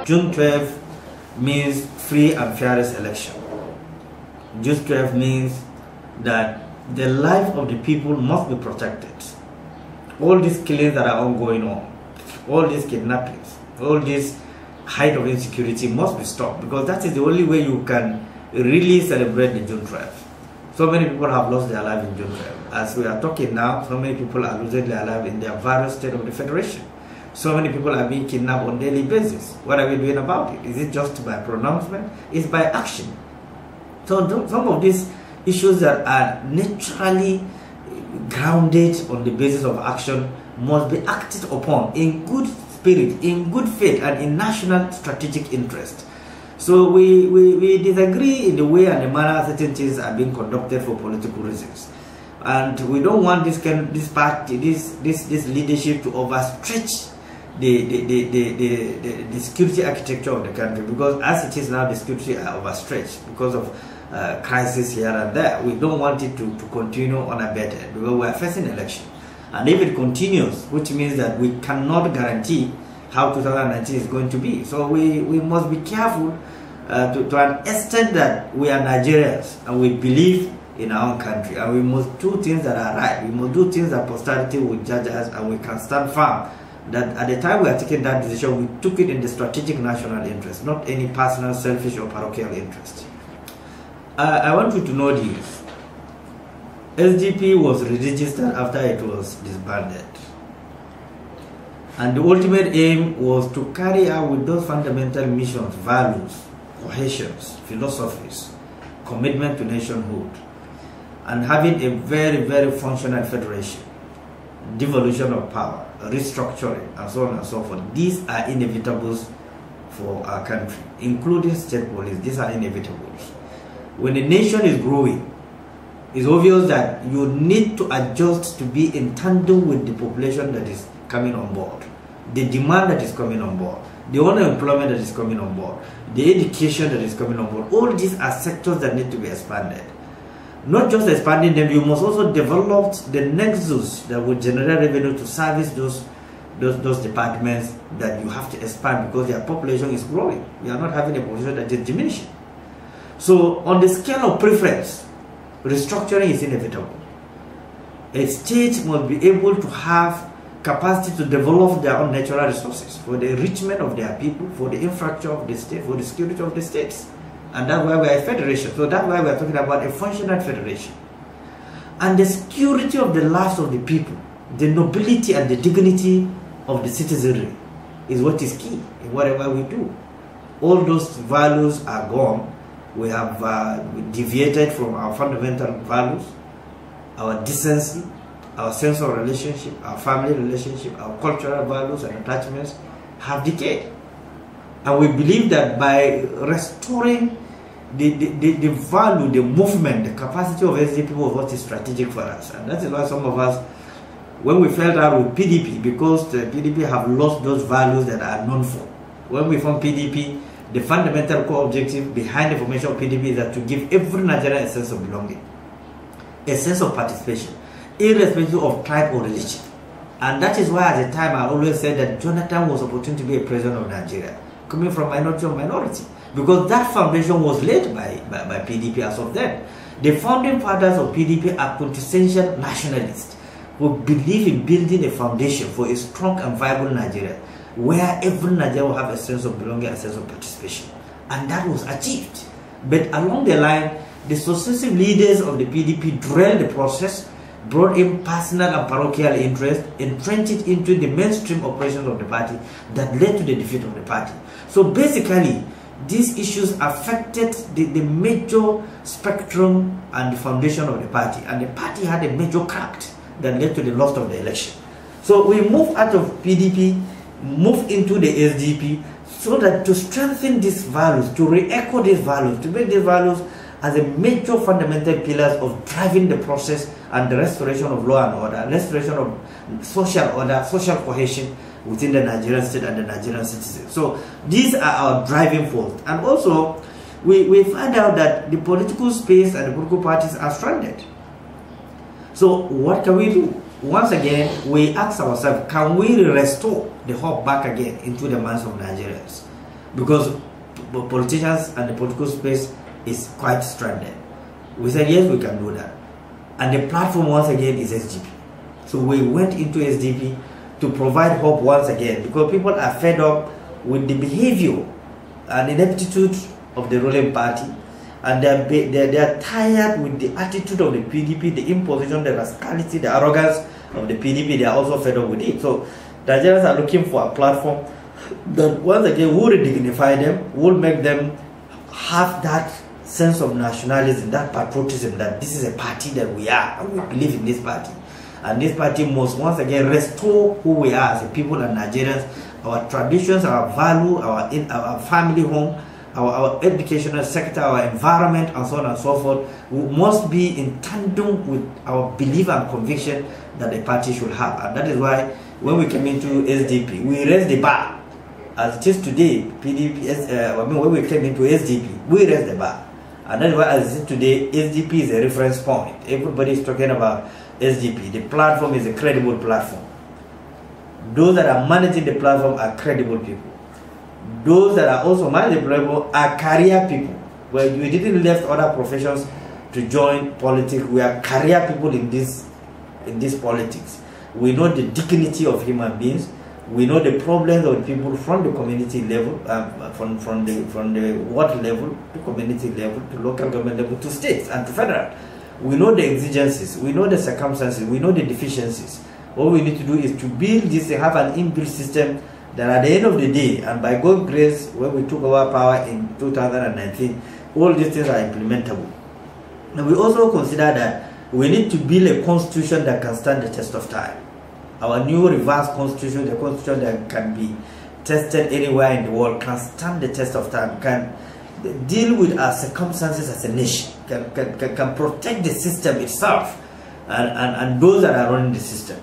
June 12 means free and fairest election. June 12 means that the life of the people must be protected. All these killings that are ongoing on, all these kidnappings, all this height of insecurity must be stopped, because that is the only way you can really celebrate the June 12. So many people have lost their life in June 12. As we are talking now, so many people are losing their life in their various states of the Federation. So many people are being kidnapped on a daily basis. What are we doing about it? Is it just by pronouncement? It's by action. So some of these issues that are naturally grounded on the basis of action must be acted upon in good spirit, in good faith, and in national strategic interest. So we disagree in the way and the manner certain things are being conducted for political reasons, and we don't want this leadership to overstretch the security architecture of the country, because as it is now, the security are overstretched because of crisis here and there. We don't want it to continue unabated, because we are facing election, and if it continues, which means that we cannot guarantee how 2019 is going to be. So we must be careful to an extent that we are Nigerians and we believe in our own country, and we must do things that are right. We must do things that posterity will judge us, and we can stand firm that at the time we are taking that decision, we took it in the strategic national interest, not any personal, selfish or parochial interest. I want you to know this. SDP was registered after it was disbanded, and the ultimate aim was to carry out with those fundamental missions, values, cohesions, philosophies, commitment to nationhood, and having a very, very functional federation, devolution of power, restructuring, and so on and so forth. These are inevitables for our country, including state police. These are inevitables. When a nation is growing, it's obvious that you need to adjust to be in tandem with the population that is coming on board, the demand that is coming on board, the unemployment that is coming on board, the education that is coming on board. All these are sectors that need to be expanded. Not just expanding them, you must also develop the nexus that will generate revenue to service those departments that you have to expand, because their population is growing. We are not having a population that is diminishing. So on the scale of preference, restructuring is inevitable. A state must be able to have capacity to develop their own natural resources for the enrichment of their people, for the infrastructure of the state, for the security of the states. And that's why we are a federation. So that's why we are talking about a functional federation. And the security of the lives of the people, the nobility and the dignity of the citizenry is what is key in whatever we do. All those values are gone. We have deviated from our fundamental values, our decency, our sense of relationship, our family relationship, our cultural values and attachments have decayed. And we believe that by restoring the value, the movement, the capacity of SDP was what is strategic for us. And that is why some of us, when we felt out with PDP, because the PDP have lost those values that are known for. When we formed PDP, the fundamental core objective behind the formation of PDP is that to give every Nigerian a sense of belonging, a sense of participation, irrespective of tribe or religion. And that is why at the time I always said that Jonathan was opportune to be a president of Nigeria, coming from minority of minority, because that foundation was laid by PDP as of then. The founding fathers of PDP are quintessential nationalists who believe in building a foundation for a strong and viable Nigeria, where every Nigerian will have a sense of belonging and a sense of participation. And that was achieved. But along the line, the successive leaders of the PDP derailed the process, brought in personal and parochial interest, entrenched it into the mainstream operations of the party that led to the defeat of the party. So basically, these issues affected the major spectrum and the foundation of the party, and the party had a major crack that led to the loss of the election. So we moved out of PDP, moved into the SDP, so that to strengthen these values, to re-echo these values, to make these values as a major fundamental pillars of driving the process and the restoration of law and order, restoration of social order, social cohesion within the Nigerian state and the Nigerian citizens. So these are our driving force. And also, we find out that the political space and the political parties are stranded. So what can we do? once again, we ask ourselves, can we restore the hope back again into the minds of Nigerians? Because politicians and the political space is quite stranded. We said, yes, we can do that. And the platform once again is SDP. So we went into SDP to provide hope once again, because people are fed up with the behavior and ineptitude of the ruling party, and they are tired with the attitude of the PDP, the imposition, the rascality, the arrogance of the PDP. They are also fed up with it. So Nigerians are looking for a platform that once again will dignify them, will make them have that sense of nationalism, that patriotism, that this is a party that we are, and we believe in this party. And this party must once again restore who we are as a people and Nigerians, our traditions, our value, our family home, our educational sector, our environment, and so on and so forth. We must be in tandem with our belief and conviction that the party should have. And that is why when we came into SDP, we raised the bar. As it is today, when we came into SDP, we raised the bar. And that is why, as it is today, SDP is a reference point. Everybody is talking about SDP. The platform is a credible platform. Those that are managing the platform are credible people. Those that are also managing the platform are career people. Well, we didn't left other professions to join politics. We are career people in this politics. We know the dignity of human beings. We know the problems of people from the community level, from the ward level to community level to local government level to states and to federal. We know the exigencies, we know the circumstances, we know the deficiencies. All we need to do is to build this and have an inbuilt system that at the end of the day, and by God's grace, when we took over power in 2019, all these things are implementable. And we also consider that we need to build a constitution that can stand the test of time. Our new revised constitution, the constitution that can be tested anywhere in the world, can stand the test of time, can deal with our circumstances as a nation, can protect the system itself and those that are running the system.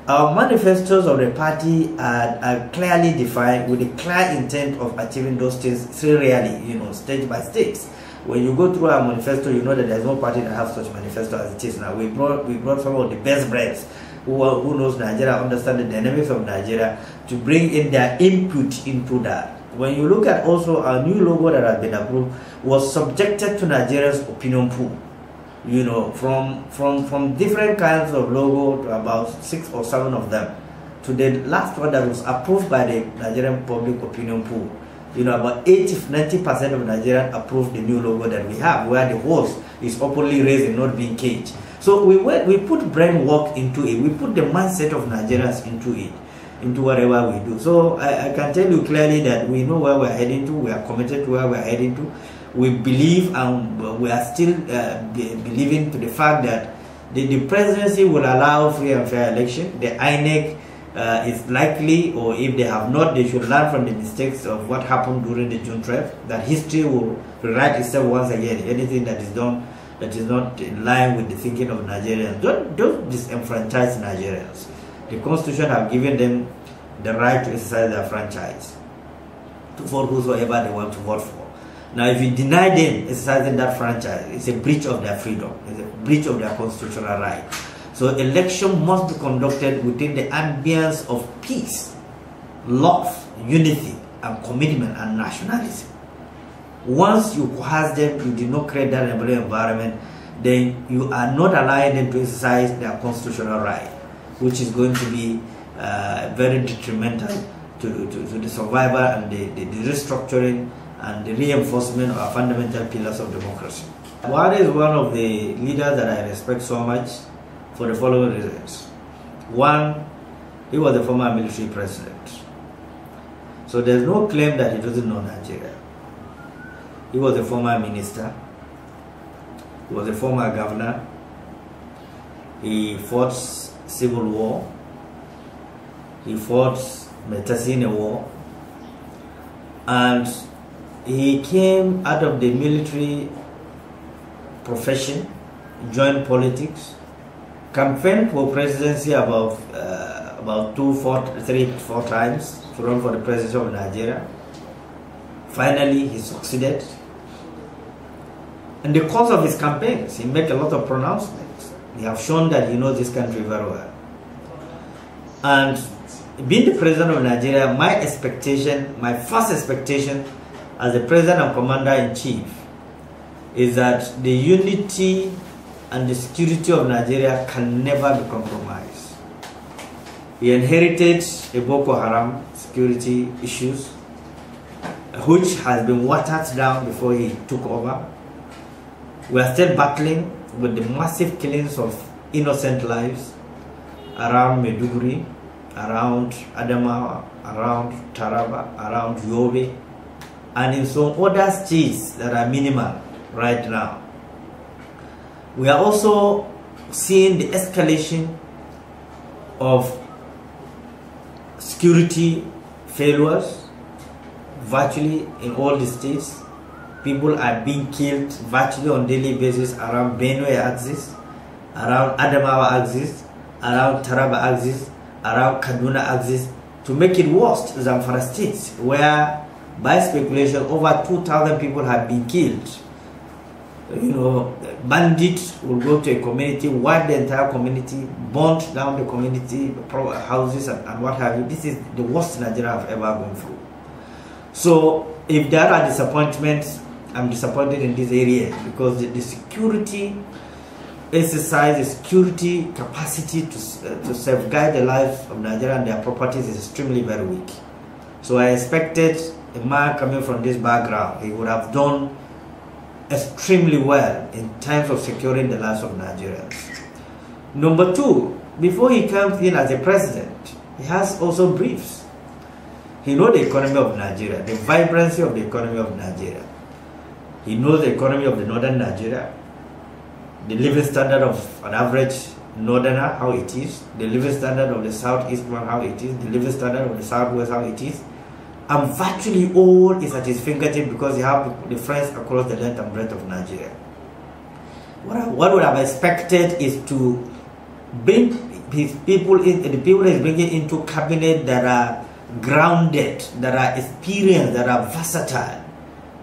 Our manifestos of the party are clearly defined with a clear intent of achieving those things serially, stage by stage. When you go through our manifesto, you know that there's no party that has such manifesto as it is now. We brought some of the best brains who knows Nigeria, understand the dynamics of Nigeria, to bring in their input into that. When you look at also our new logo that has been approved, was subjected to Nigeria's opinion pool. From different kinds of logo to about 6 or 7 of them, to the last one that was approved by the Nigerian public opinion pool. About 80–90% of Nigerians approved the new logo that we have, where the horse is openly raised and not being caged. So we put brain work into it. We put the mindset of Nigerians into it, into whatever we do. So I can tell you clearly that we know where we're heading to. We are committed to where we're heading to. We believe, and we are still believing to the fact that the presidency will allow free and fair election. The INEC is likely, or if they have not, they should learn from the mistakes of what happened during the June 12th, that history will rewrite itself once again. Anything that is done that is not in line with the thinking of Nigerians, don't disenfranchise Nigerians. The Constitution have given them the right to exercise their franchise, to vote whosoever they want to vote for. Now, if you deny them exercising that franchise, it's a breach of their freedom, it's a breach of their constitutional right. So election must be conducted within the ambience of peace, love, unity, and commitment and nationalism. Once you coerce them, you did not create that environment, then you are not allowing them to exercise their constitutional right, which is going to be very detrimental to the survival and the restructuring and the reinforcement of our fundamental pillars of democracy. Buhari is one of the leaders that I respect so much for the following reasons. One, he was a former military president. So there's no claim that he doesn't know Nigeria. He was a former minister. He was a former governor. He fought civil war. He fought Metasine war. And he came out of the military profession, joined politics, campaigned for presidency about 3–4 times to run for the presidency of Nigeria. Finally, he succeeded. In the course of his campaigns, he made a lot of pronouncements. He has shown that he knows this country very well. And being the president of Nigeria, my expectation, my first expectation as the president and commander-in-chief is that the unity and the security of Nigeria can never be compromised. He inherited a Boko Haram security issues, which has been watered down before he took over. We are still battling with the massive killings of innocent lives around Maiduguri, around Adamawa, around Taraba, around Yobe, and in some other states that are minimal right now. We are also seeing the escalation of security failures virtually in all the states. People are being killed virtually on a daily basis around Benue axis, around Adamawa axis, around Taraba axis, around Kaduna axis. To make it worse, Zamfara states, where by speculation over 2,000 people have been killed. You know, bandits will go to a community, wipe the entire community, burn down the community, houses and what have you. This is the worst Nigeria I've ever gone through. So if there are disappointments, I'm disappointed in this area because the security exercise, the security capacity to safeguard the life of Nigeria and their properties is extremely very weak. So I expected a man coming from this background, he would have done extremely well in terms of securing the lives of Nigerians. Number two, before he comes in as a president, he has also briefs. He knows the economy of Nigeria, the vibrancy of the economy of Nigeria. He knows the economy of the northern Nigeria, the living standard of an average northerner, how it is, the living standard of the southeast one, how it is, the living standard of the southwest, how it is. And virtually all is at his fingertip because he has the friends across the length and breadth of Nigeria. What would have expected is to bring his people in, the people he's bringing into cabinet that are grounded, that are experienced, that are versatile,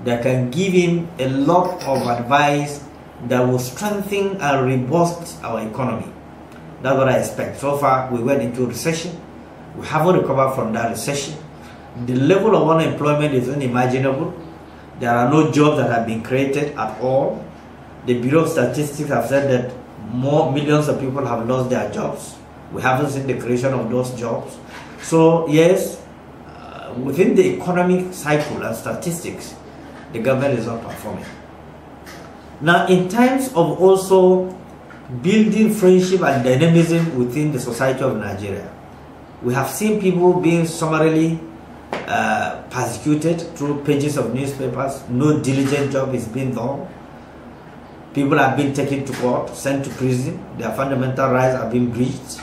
that can give him a lot of advice that will strengthen and robust our economy. That's what I expect. So far, we went into recession. We haven't recovered from that recession. The level of unemployment is unimaginable. There are no jobs that have been created at all. The Bureau of Statistics have said that millions of people have lost their jobs. We haven't seen the creation of those jobs. So yes, within the economic cycle and statistics, the government is not performing. Now, in terms of also building friendship and dynamism within the society of Nigeria, we have seen people being summarily persecuted through pages of newspapers. No diligent job is being done. People are being taken to court, sent to prison. Their fundamental rights are being breached.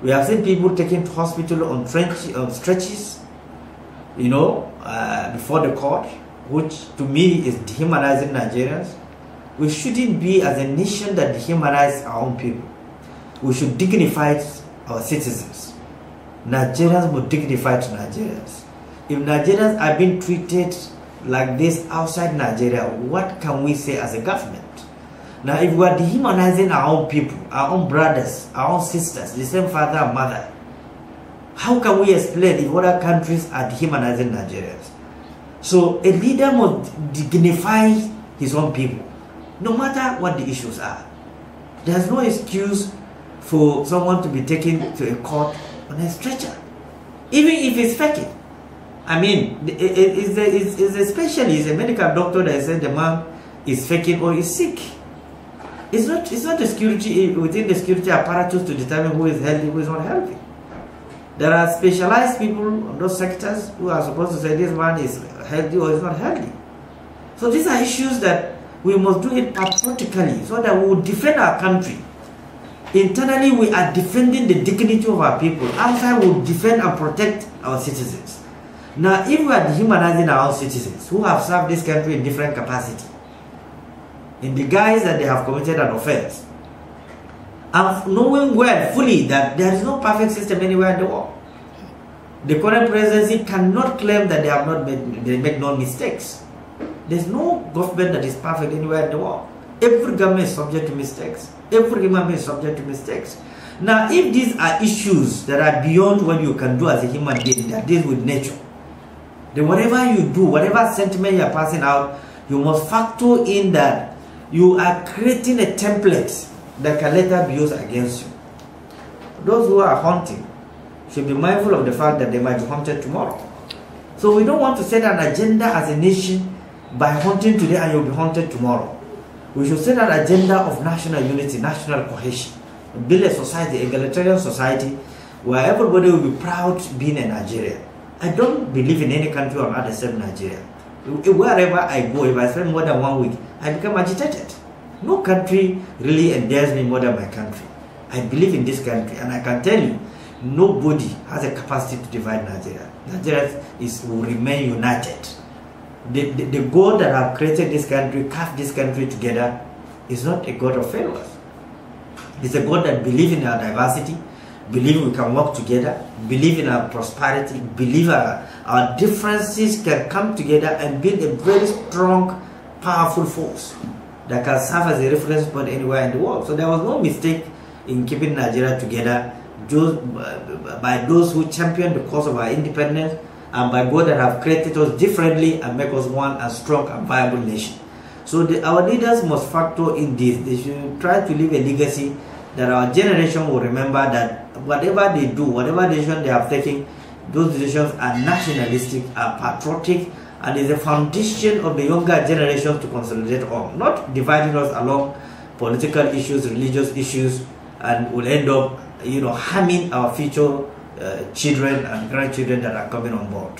We have seen people taken to hospital on stretches, you know, before the court, which to me is dehumanizing Nigerians. We shouldn't be as a nation that dehumanize our own people. We should dignify our citizens. Nigerians will dignify to Nigerians. If Nigerians are being treated like this outside Nigeria, what can we say as a government? Now, if we are dehumanizing our own people, our own brothers, our own sisters, the same father and mother, how can we explain if other countries are dehumanizing Nigerians? So a leader must dignify his own people, no matter what the issues are. There's no excuse for someone to be taken to a court on a stretcher, even if it's faking. I mean, it's a specialist, a medical doctor that said the man is faking or is sick. It's not the security within the security apparatus to determine who is healthy, who is not healthy. There are specialized people on those sectors who are supposed to say this man is healthy or is not healthy. So these are issues that we must do it patriotically so that we will defend our country. Internally, we are defending the dignity of our people. Outside, we will defend and protect our citizens. Now, if we are dehumanizing our own citizens who have served this country in different capacity, in the guise that they have committed an offense, and knowing well fully that there is no perfect system anywhere in the world, the current presidency cannot claim that they make no mistakes. There's no government that is perfect anywhere in the world. Every government is subject to mistakes. Every human being is subject to mistakes. Now, if these are issues that are beyond what you can do as a human being, that deals with nature, then whatever you do, whatever sentiment you are passing out, you must factor in that you are creating a template that can later be used against you. Those who are hunting should be mindful of the fact that they might be hunted tomorrow. So we don't want to set an agenda as a nation by hunting today and you'll be hunted tomorrow. We should set an agenda of national unity, national cohesion, build a society, egalitarian society, where everybody will be proud being a Nigerian. I don't believe in any country on earth except Nigeria. Wherever I go, if I spend more than 1 week, I become agitated. No country really endears me more than my country. I believe in this country, and I can tell you, nobody has a capacity to divide Nigeria. Nigeria will remain united. The God that have created this country, carved this country together, is not a God of failures. It's a God that believes in our diversity, believe we can work together, believe in our prosperity, believe our differences can come together and build a very strong, powerful force that can serve as a reference point anywhere in the world. So there was no mistake in keeping Nigeria together by those who championed the cause of our independence, and by God that have created us differently and make us one and strong and viable nation. So our leaders must factor in this. They should try to leave a legacy that our generation will remember that whatever they do, whatever decision they have taken, those decisions are nationalistic, are patriotic, and is a foundation of the younger generations to consolidate on, not dividing us along political issues, religious issues, and will end up, harming our future children and grandchildren that are coming on board.